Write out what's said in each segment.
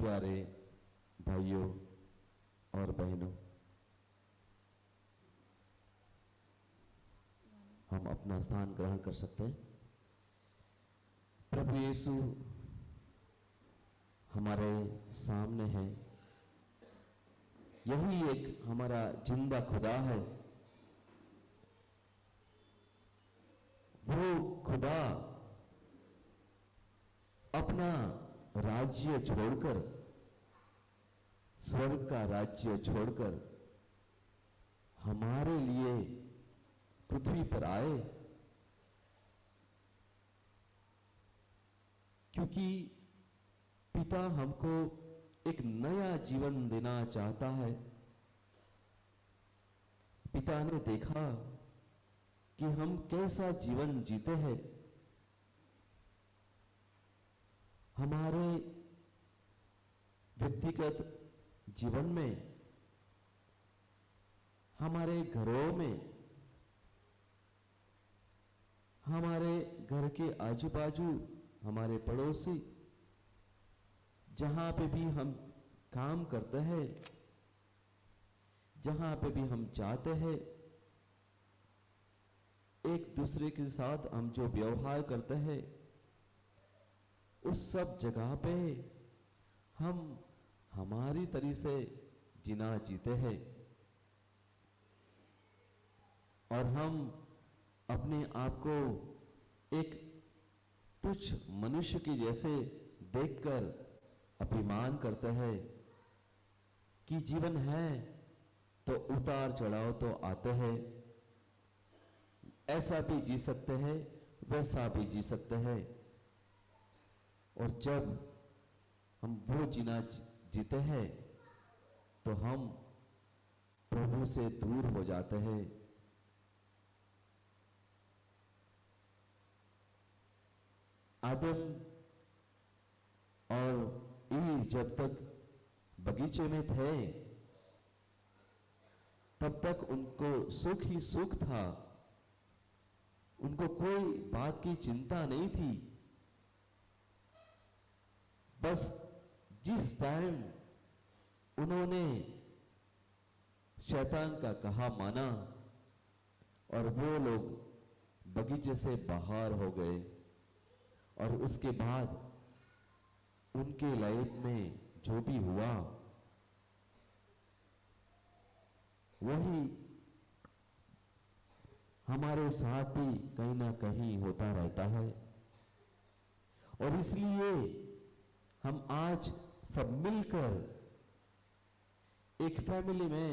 प्यारे भाइयों और बहनों, हम अपना स्थान ग्रहण कर सकते हैं। प्रभु यीशु हमारे सामने है। यही एक हमारा जिंदा खुदा है। वो खुदा अपना राज्य छोड़कर, स्वर्ग का राज्य छोड़कर हमारे लिए पृथ्वी पर आए, क्योंकि पिता हमको एक नया जीवन देना चाहता है। पिता ने देखा कि हम कैसा जीवन जीते हैं। हमारे व्यक्तिगत जीवन में, हमारे घरों में, हमारे घर के आजू बाजू, हमारे पड़ोसी, जहां पे भी हम काम करते हैं, जहां पे भी हम जाते हैं, एक दूसरे के साथ हम जो व्यवहार करते हैं, उस सब जगह पे हम हमारी तरह से जीना जीते हैं और हम अपने आप को एक तुच्छ मनुष्य के जैसे देखकर अभिमान करते हैं कि जीवन है तो उतार चढ़ाव तो आते हैं, ऐसा भी जी सकते हैं, वैसा भी जी सकते हैं। और जब हम वो जीना जीते हैं तो हम प्रभु से दूर हो जाते हैं। आदम और ईव जब तक बगीचे में थे, तब तक उनको सुख ही सुख था। उनको कोई बात की चिंता नहीं थी। बस जिस टाइम उन्होंने शैतान का कहा माना और वो लोग बगीचे से बाहर हो गए, और उसके बाद उनके लाइफ में जो भी हुआ वही हमारे साथ भी कहीं ना कहीं होता रहता है। और इसलिए हम आज सब मिलकर एक फैमिली में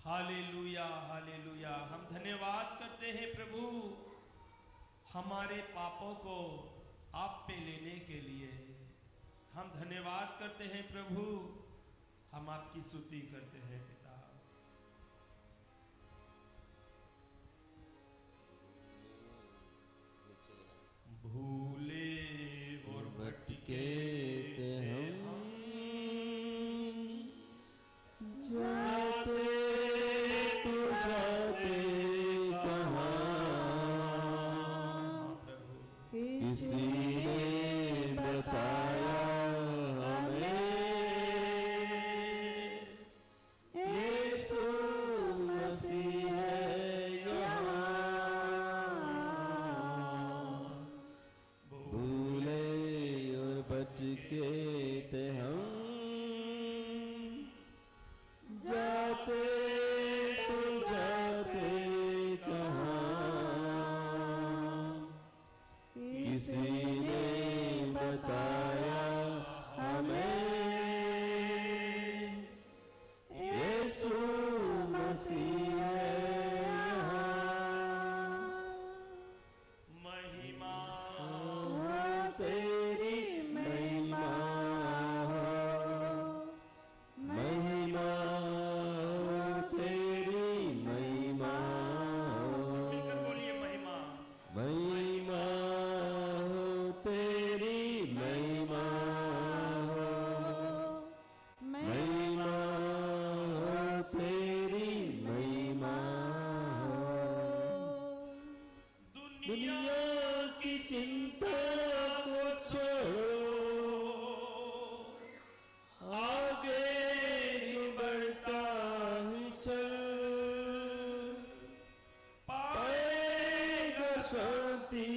हालेलुया हालेलुया। हम धन्यवाद करते हैं प्रभु हमारे पापों को आप पे लेने के लिए। हम धन्यवाद करते हैं प्रभु, हम आपकी स्तुति करते हैं पिता। भूले और भटके थे हम जाते तू जाते कहाँ, प्रभु किसी ने बताया हमें यीशु मसीह है यहाँ। भूले और भटके थे हम जाते तो जाते कहाँ, किसी ने बताया हमें यीशु मसीह है यहाँ। महिमा तेरी महिमा हो, महिमा तेरी महिमा हो, मिलकर बोलिए महिमा। महिमा हो तेरी महिमा हो, महिमा हो तेरी महिमा हो। दुनिया की चिंता को छोड़ो, आगे बढ़ता ही चल, पाएगा शांति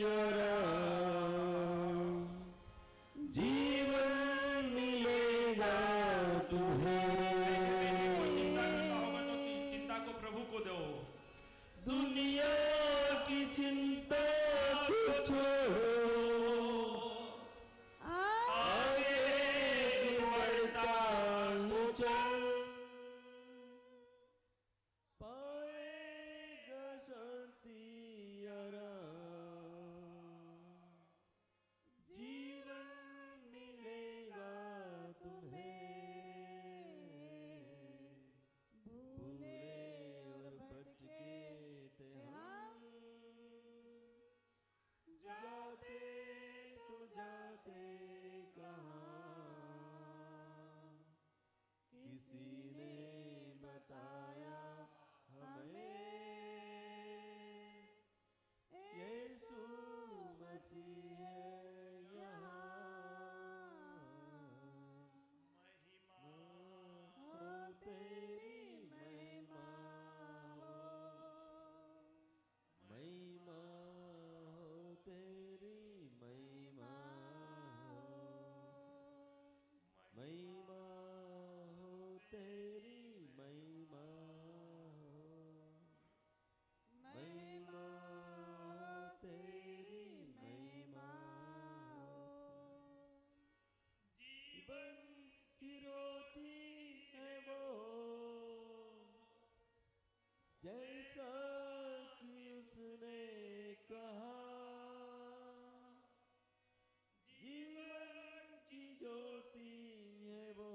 और आराम, जीवन मिलेगा तुम्हें। कोई चिंता करता होगा तो इस चिंता को प्रभु को दो। दुनिया की चिंता को छोड़ो, आगे बढ़ता ही चल, पाएगा शांति आराम, जीवन मिलेगा तुम्हें। भूले और भटके थे हम जाते तो जाते कहाँ, किसी ने बताया हमें यीशु मसीह है यहाँ। महिमा हो तेरी महिमा हो, महिमा हो तेरी महिमा हो, महिमा हो तेरी महिमा हो, महिमा हो तेरी महिमा हो। जीवन की रोटी है वो, जैसा कि उसने कहा, जीवन की ज्योति है वो,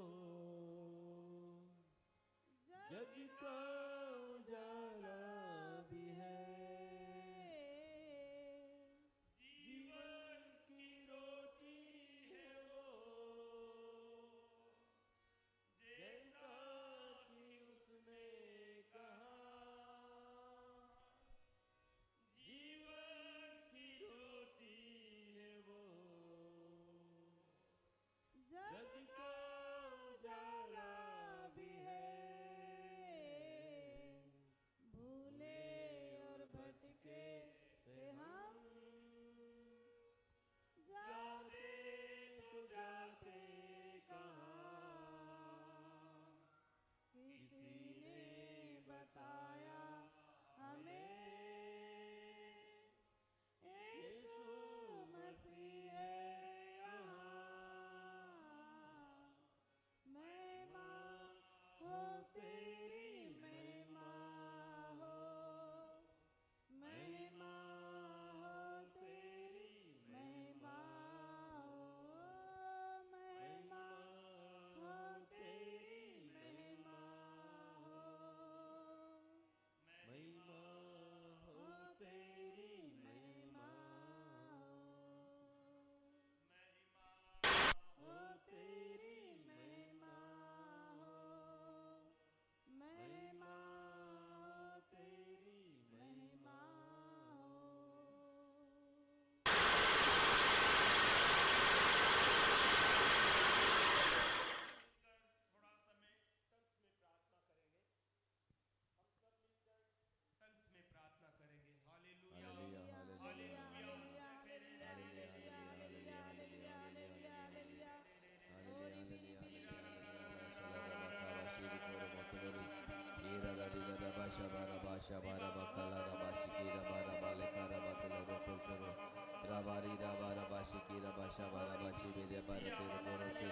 जग का उजाला भी है। जीवन की रोटी है वो, जैसा कि उसने कहा, जीवन की रोटी है वो, जग का उजाला भी है। shabara basha bara bakala rabashi kira bara bale kara batela rokochoro rabari rabara bashi kira basha bara bashi bede bara tere koroche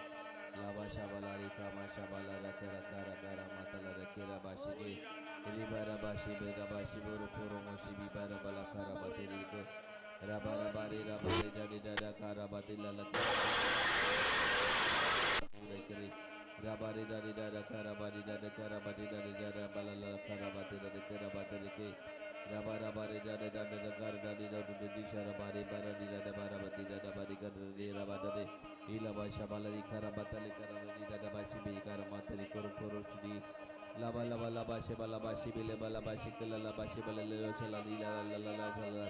lava shabalari kama shabala rakara kara kara matala rakira bashi ke ribara bashi beda bashi boro koro moshi bibara bala kara bateri ko rabara bari rabari dadi dada kara batila lakara Rabari dari dada karabari dada karabari dada dada balala karabati dada karabati ke rabara bari dada dada dada dada dada dada sharabari baradi dada barabati dada bari kadri rabada de ila basha balari karabatali karabari dada bashi be karamatari koro koro chidi laba laba laba she balaba she bile balaba she kala bashi balale chala di la la la la chala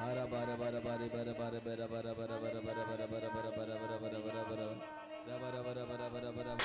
hara bara bara bara bara bara bara bara bara bara bara bara bara bara bara bara bara bara bara rabara bara bara bara bara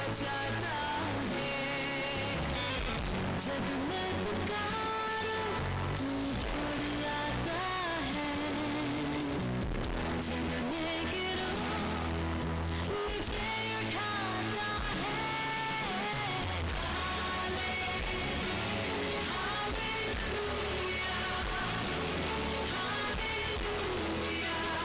बचाता है। जब मैं पुकारूं तू दौड़ आता है। जब मैं गिरूं मुझे उठाता है। हालेलुया, हालेलुया, हालेलुया,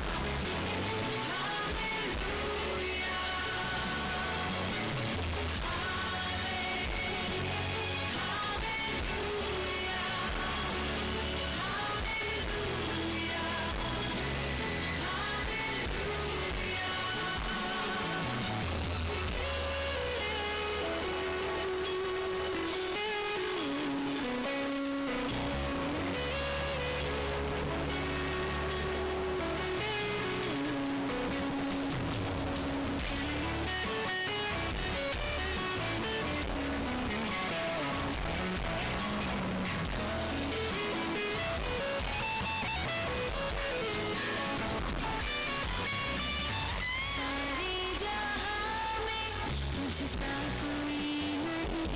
सारे जहां में तुझसा कोई नहीं।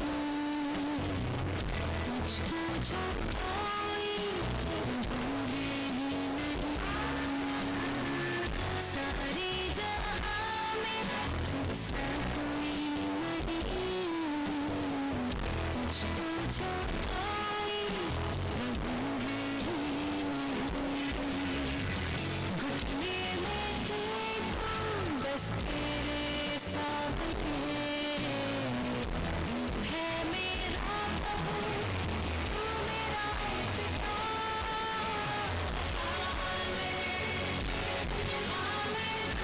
तुझको जो कोई भूले ही नहीं। सारे जहां में तुझसा कोई नहीं। तुझको जो कोई भूले ही नहीं। घुटने में देखूं बस तेरे सामने। तू है मेरा प्रभु, तू मेरा पिता। Hallelujah, hallelujah,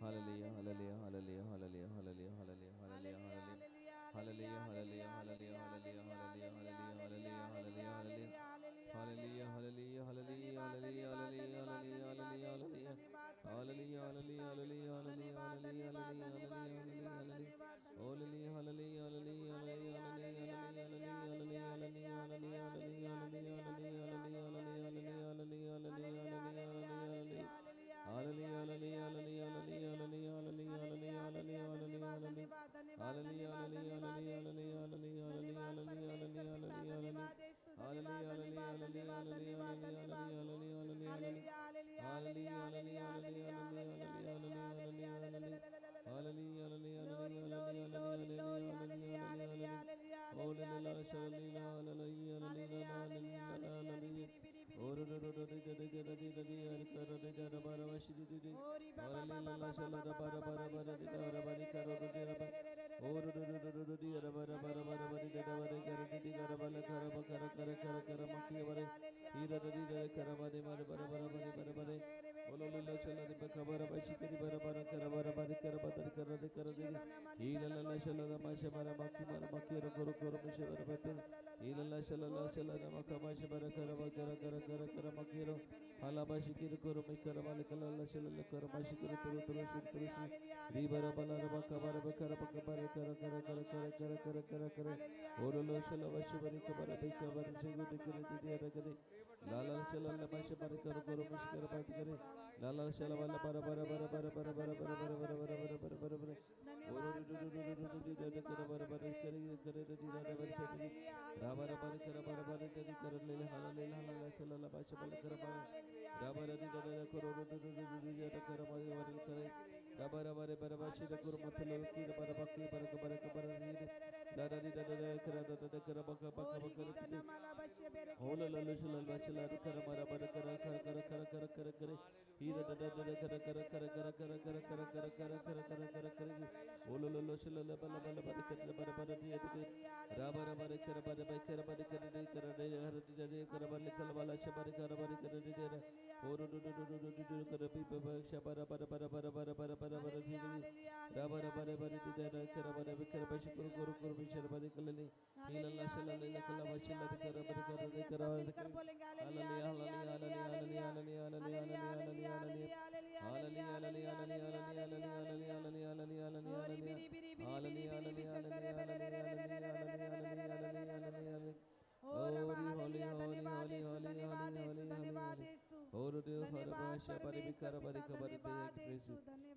Hallelujah.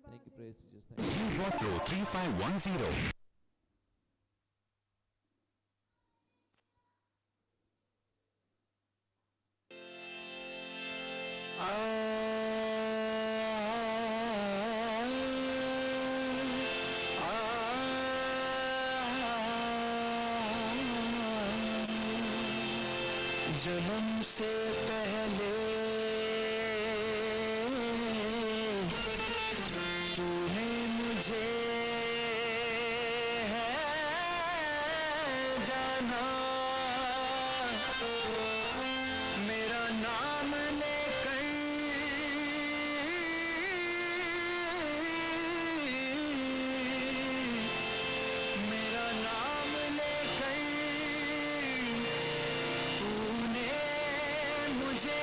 Thank you, praise Jesus. Retro 3510. जन्म से पहले तूने मुझे है जाना, मेरा नाम लेकर मेरा नाम लेकर तूने मुझे